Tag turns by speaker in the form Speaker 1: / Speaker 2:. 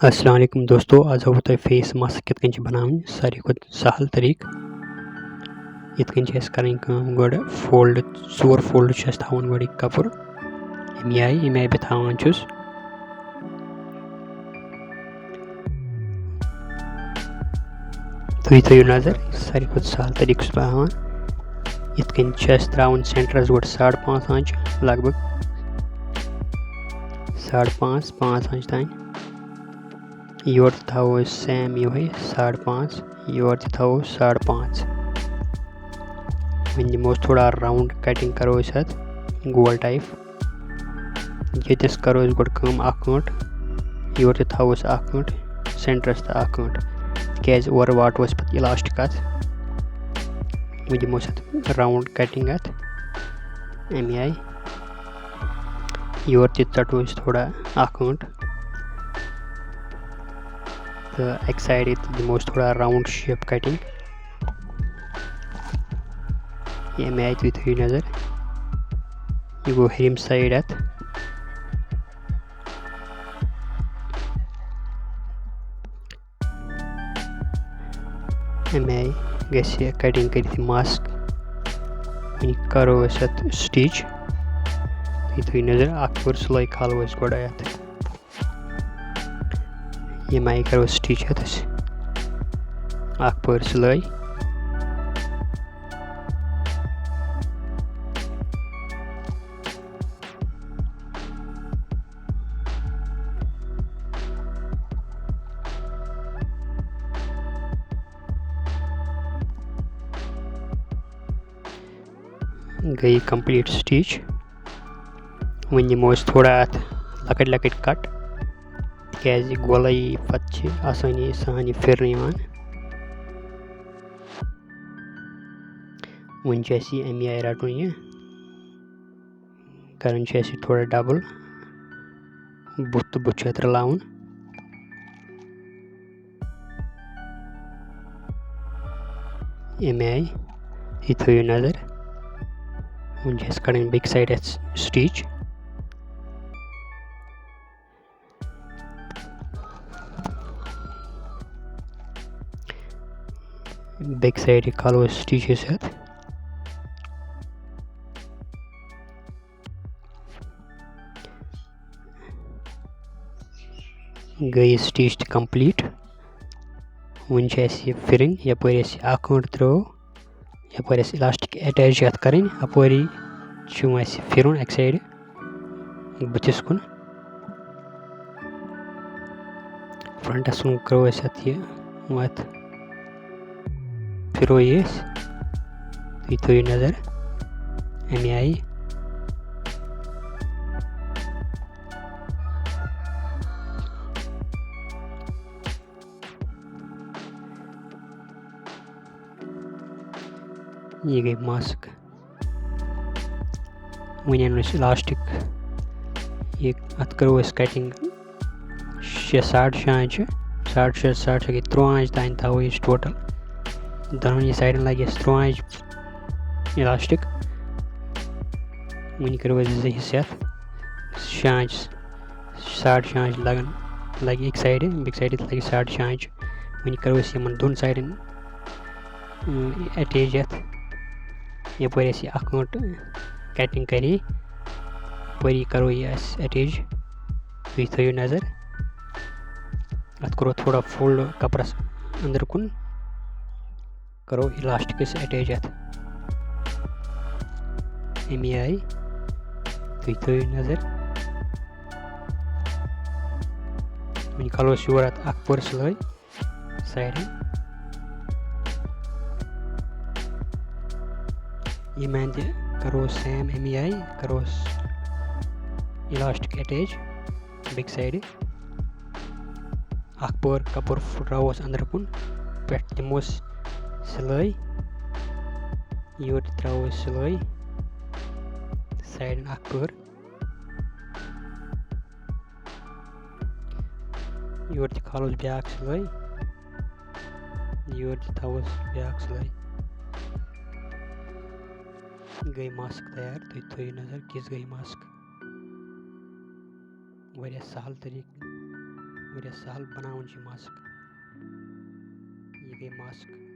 Speaker 1: अस्सलाम वालेकुम दोस्तों, आज हो तो फेस मास्क कित कन बनावन सारी खुद सहल तरीक इत कन करन गोड फोल्ड चोर फोल्ड थावन गोड कपुर अमे आय बह थावन तुम थो नजर सारी खुद सहल तरीक हान इत कन त्रावन सेंटरस गोड 5.5 आंच लगभग 5.5 आंच तान योर थो सेम यो 5.5 योर थो 5.5 वन दमोस थोड़ा राउंड कटिंग करो गोल टाइप ये करो गोड अख योर थोस अख सेंटरस तो अख क्या और वाटोस पे इलास्टिक अत वन दमोस राउंड कटिंग अत अमे आय योर षटोस थोड़ा अख तो एक साइड दमोस थोड़ा राउंड शेप कटिंग अमे आय तुम थो नजर यह गो हरिम साइड अत अमे आय ग कटिंग कर मास्क वन करो स्टिच तुम थो नजर अख सिलाई खालो गोड अत यम आय करो स्टिच अख पर सिलाई गई कंप्लीट स्टिच वन दमोस थोड़ा अत लकट लकट कट क्या गोलाई पे आसानी सान फिर वन अमे आय रटन यह कर थोड़ा डबल बुत तो बुत रलावन अमे आय यह थो नजर वन कड़न back side stitch back side खालो स्टिचेस गई स्टिच कंप्लीट वन फिरिंग यपर अख त्रो यपर इलास्टिक अटैच करें अपोरी फिर एक साइड बुतिस कुन फ्रंटस कुन करो अत फिरो ये तुम थो नजर अमे आय ये गई मास्क वन इलास्टिक ये अत करो कटिंग 6.5 आंच 6.5 गई 3 आंच तान थो टोटल दोनों साइड लगे 3 आंच इलास्टिक वन करो 2 हिस्से 6 आंच 6.5 आंच लगन लगे एक साइड बेक साइड लगे 6.5 आंच वन करो इन दोन साइडन अटैच यपर अख कटिंग करे परी करो ये अटैच तुम थो नजर अत करो थोड़ा फोल्ड कपरस अंदर कुन करो इलास्टिक अटैच अमे आय तुम थो नजर वन खालोस योर अख पर सिलाई साइड ये मैं करो सेम अमे आय करो इलास्टिक अटैच बेक साइड अख पर कपुर फुटरावस अंदर कुन पे दमोस सिलाई योर त्रो सिलाई साइड अख पर योर खालोस ब्याक सिलाई योर थोस ब्याक सिलाई गई मास्क तैयार तुम थो नजर किस गई मास्क वारिया सहल तरीक वारिया सहल बनाउन छ मास्क। ये गई मास्क।